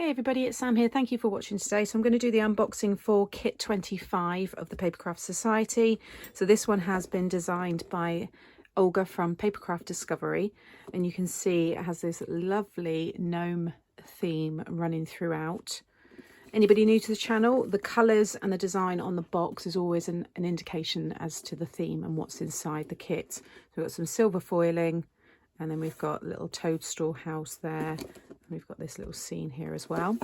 Hey everybody, it's Sam here. Thank you for watching today. So I'm going to do the unboxing for kit 25 of the Papercraft Society. So this one has been designed by Olga from Papercraft Discovery, and you can see it has this lovely gnome theme running throughout. Anybody new to the channel, the colours and the design on the box is always an indication as to the theme and what's inside the kit. So we've got some silver foiling, and then we've got a little toadstool house there. We've got this little scene here as well.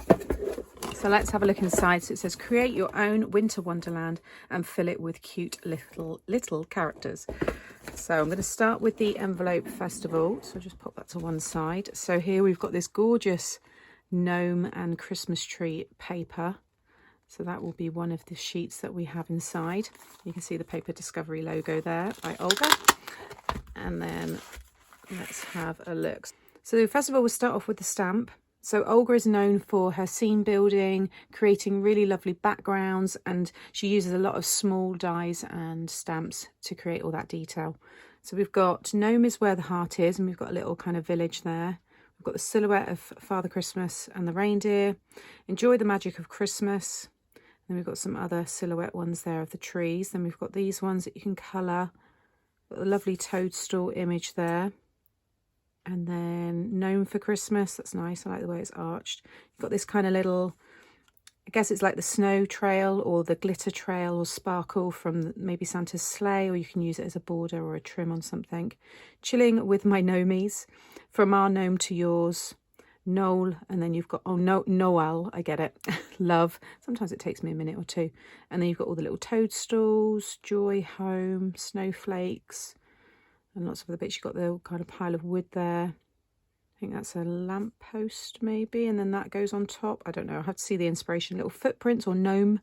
So let's have a look inside. So it says, create your own winter wonderland and fill it with cute little characters. So I'm going to start with the envelope festival. So just pop that to one side. So here we've got this gorgeous gnome and Christmas tree paper. So that will be one of the sheets that we have inside. You can see the Paper Discovery logo there by Olga. And then let's have a look. So first of all, we'll start off with the stamp. So Olga is known for her scene building, creating really lovely backgrounds, and she uses a lot of small dies and stamps to create all that detail. So we've got Gnome is where the heart is, and we've got a little kind of village there. We've got the silhouette of Father Christmas and the reindeer. Enjoy the magic of Christmas. Then we've got some other silhouette ones there of the trees. Then we've got these ones that you can colour. Got the lovely toadstool image there. And then gnome for Christmas. That's nice. I like the way it's arched. You've got this kind of little, I guess it's like the snow trail or the glitter trail or sparkle from maybe Santa's sleigh, or you can use it as a border or a trim on something. Chilling with my gnomies. From our gnome to yours. Noel. And then you've got, oh no, Noel. I get it. Love. Sometimes it takes me a minute or two. And then you've got all the little toadstools, joy, home, snowflakes. And lots of other bits. You've got the kind of pile of wood there. I think that's a lamp post maybe. And then that goes on top. I don't know. I have to see the inspiration. Little footprints or gnome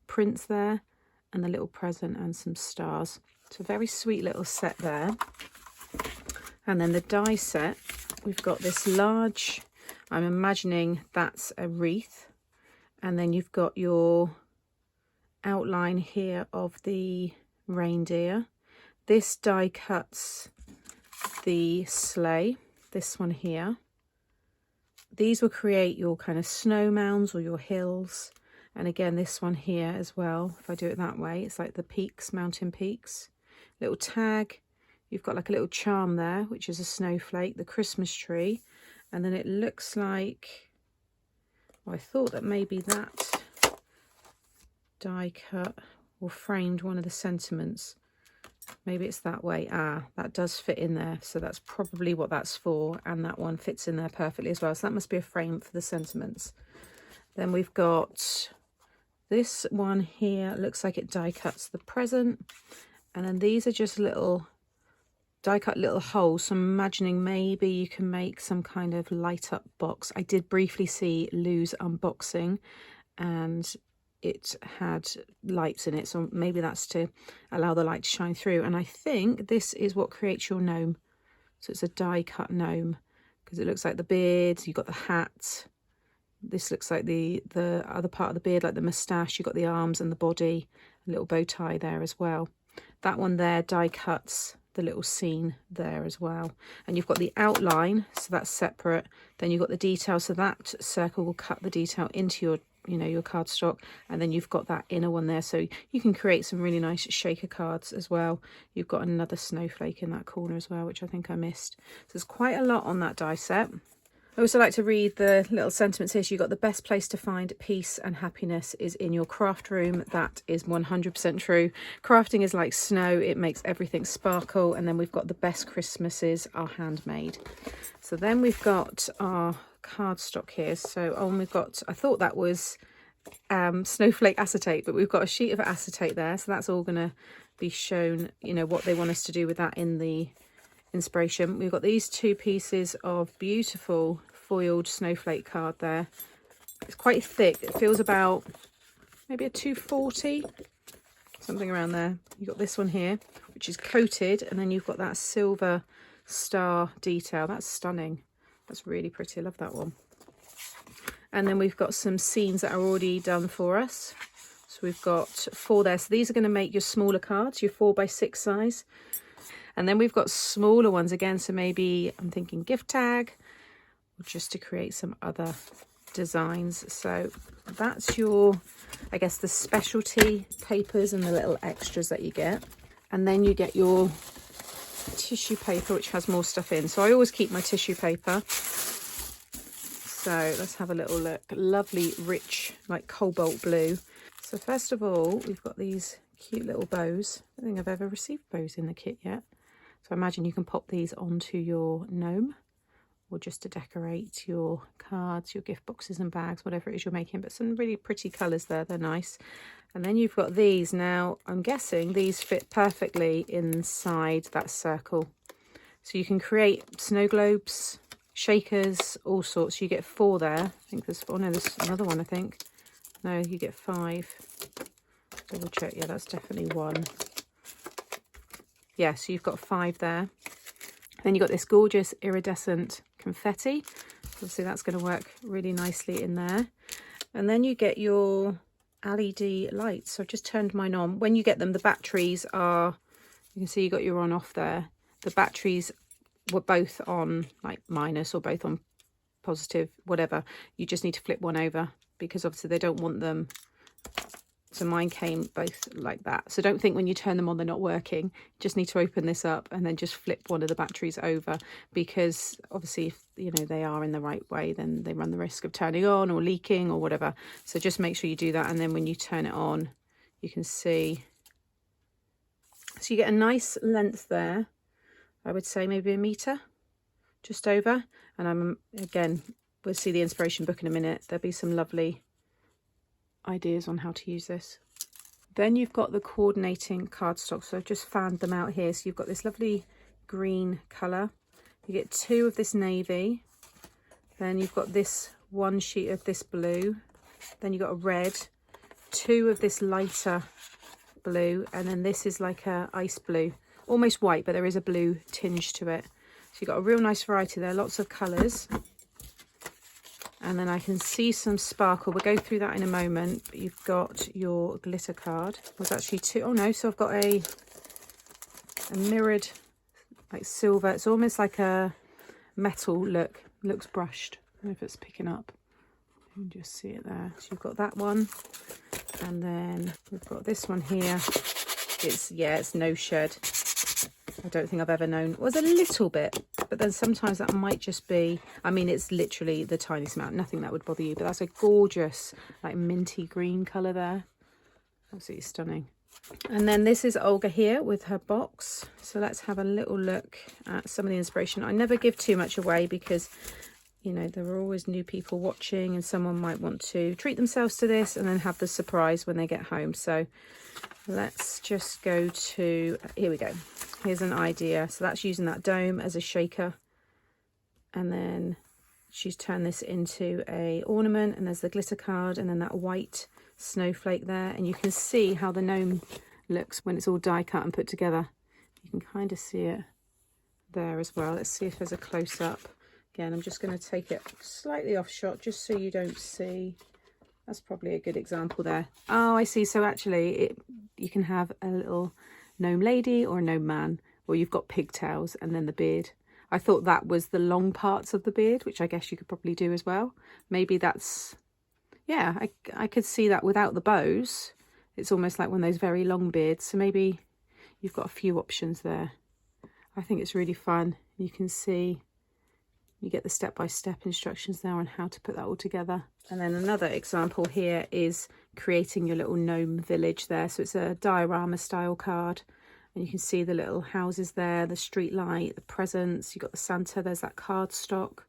prints there. And the little present and some stars. It's a very sweet little set there. And then the die set. We've got this large, I'm imagining that's a wreath. And then you've got your outline here of the reindeer. This die cuts the sleigh, this one here. These will create your kind of snow mounds or your hills. And again, this one here as well, if I do it that way, it's like the peaks, mountain peaks. Little tag, you've got like a little charm there, which is a snowflake, the Christmas tree. And then it looks like, well, I thought that maybe that die cut or framed one of the sentiments. Maybe it's that way. Ah, that does fit in there. So that's probably what that's for. And that one fits in there perfectly as well. So that must be a frame for the sentiments. Then we've got this one here. It looks like it die cuts the present. And then these are just little die cut little holes. So I'm imagining maybe you can make some kind of light up box. I did briefly see Lou's unboxing and it had lights in it, so maybe that's to allow the light to shine through. And I think this is what creates your gnome. So it's a die cut gnome because it looks like the beard, you've got the hat. This looks like the other part of the beard, like the moustache. You've got the arms and the body, a little bow tie there as well. That one there die cuts the little scene there as well. And you've got the outline, so that's separate. Then you've got the detail, so that circle will cut the detail into your your cardstock, and then you've got that inner one there, so you can create some really nice shaker cards as well. You've got another snowflake in that corner as well, which I think I missed. So there's quite a lot on that die set. I also like to read the little sentiments here. So you've got the best place to find peace and happiness is in your craft room. That is 100% true. Crafting is like snow. It makes everything sparkle. And then we've got the best Christmases are handmade. So then we've got our cardstock here. So we've got, I thought that was snowflake acetate, but we've got a sheet of acetate there. So that's all going to be shown, what they want us to do with that in the inspiration. We've got these two pieces of beautiful foiled snowflake card there. It's quite thick. It feels about maybe a 240, something around there. You've got this one here, which is coated, and then you've got that silver star detail. That's stunning. That's really pretty. I love that one. And then we've got some scenes that are already done for us. So we've got 4 there. So these are going to make your smaller cards, your 4x6 size. And then we've got smaller ones again. So maybe I'm thinking gift tag, or just to create some other designs. So that's your, I guess, the specialty papers and the little extras that you get. And then you get your tissue paper, which has more stuff in. So I always keep my tissue paper. So let's have a little look. Lovely, rich, like cobalt blue. So first of all, we've got these cute little bows. I don't think I've ever received bows in the kit yet. So I imagine you can pop these onto your gnome, or just to decorate your cards, your gift boxes and bags, whatever it is you're making. But some really pretty colours there, they're nice. And then you've got these. Now, I'm guessing these fit perfectly inside that circle. So you can create snow globes, shakers, all sorts. You get 4 there. I think there's, oh no, there's another one, I think. No, you get 5. Double check. Yeah, that's definitely 1. Yeah, so you've got 5 there. Then you've got this gorgeous iridescent confetti. Obviously, that's going to work really nicely in there. And then you get your LED lights. So I've just turned mine on. When you get them, the batteries are, you can see you got your on off there. The batteries were both on like minus or both on positive, whatever. You just need to flip one over because obviously they don't want them. So mine came both like that. So don't think when you turn them on they're not working. You just need to open this up and then just flip one of the batteries over, because obviously if you know they are in the right way, then they run the risk of turning on or leaking or whatever. So just make sure you do that, and then when you turn it on you can see, so you get a nice length there. I would say maybe 1 meter, just over. And I'm, again, we'll see the inspiration book in a minute. There'll be some lovely ideas on how to use this. Then you've got the coordinating cardstock. So I've just fanned them out here. So you've got this lovely green colour. You get 2 of this navy. Then you've got this 1 sheet of this blue. Then you've got a red, 2 of this lighter blue, and then this is like a ice blue. Almost white, but there is a blue tinge to it. So you've got a real nice variety there, lots of colours. And then I can see some sparkle. We'll go through that in a moment. But you've got your glitter card. There's actually 2. Oh no, so I've got a mirrored, like silver. It's almost like a metal look. Looks brushed. I don't know if it's picking up. You can just see it there. So you've got that one. And then we've got this one here. It's, yeah, it's no shed. I don't think I've ever known. It was a little bit, but then sometimes that might just be, I mean, it's literally the tiniest amount, nothing that would bother you, but that's a gorgeous, like minty green colour there. Absolutely stunning. And then this is Olga here with her box. So let's have a little look at some of the inspiration. I never give too much away because, you know, there are always new people watching and someone might want to treat themselves to this and then have the surprise when they get home. So let's just go to, here we go. Here's an idea. So that's using that dome as a shaker. And then she's turned this into a ornament, and there's the glitter card and then that white snowflake there. And you can see how the gnome looks when it's all die cut and put together. You can kind of see it there as well. Let's see if there's a close up. Again, I'm just going to take it slightly off shot just so you don't see. That's probably a good example there. Oh, I see. So actually you can have a little gnome lady or a gnome man, or you've got pigtails and then the beard. I thought that was the long parts of the beard, which I guess you could probably do as well. Maybe that's, yeah, I could see that without the bows. It's almost like one of those very long beards. So maybe you've got a few options there. I think it's really fun. You can see, you get the step-by-step instructions there on how to put that all together. And then another example here is creating your little gnome village there. So it's a diorama style card. And you can see the little houses there, the street light, the presents. You've got the Santa, there's that cardstock.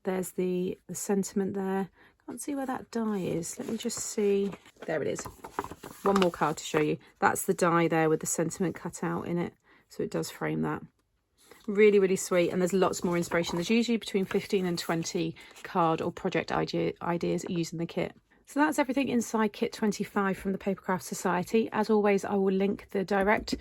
There's the sentiment there. Can't see where that die is. Let me just see. There it is. One more card to show you. That's the die there with the sentiment cut out in it. So it does frame that. Really, really sweet. And there's lots more inspiration. There's usually between 15 and 20 card or project ideas using the kit. So that's everything inside kit 25 from the Papercraft Society. As always, I will link the direct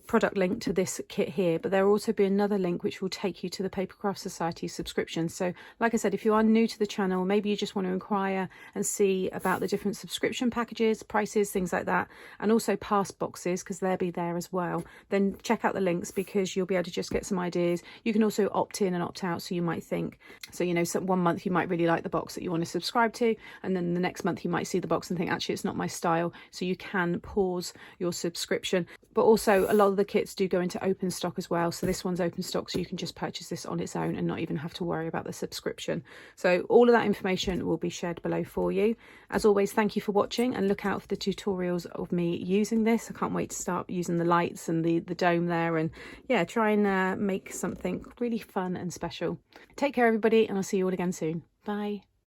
product link to this kit here, but there will also be another link which will take you to the Papercraft Society subscription. So like I said, if you are new to the channel, maybe you just want to inquire and see about the different subscription packages, prices, things like that, and also past boxes, because they'll be there as well, then check out the links, because you'll be able to just get some ideas. You can also opt in and opt out, so you might think, so you know, so one month you might really like the box that you want to subscribe to, and then the next month you might see the box and think, actually it's not my style, so you can pause your subscription. But also a lot of the kits do go into open stock as well, so this one's open stock, so you can just purchase this on its own and not even have to worry about the subscription. So all of that information will be shared below for you. As always, thank you for watching, and look out for the tutorials of me using this. I can't wait to start using the lights and the dome there, and yeah, try and make something really fun and special. Take care everybody, and I'll see you all again soon. Bye.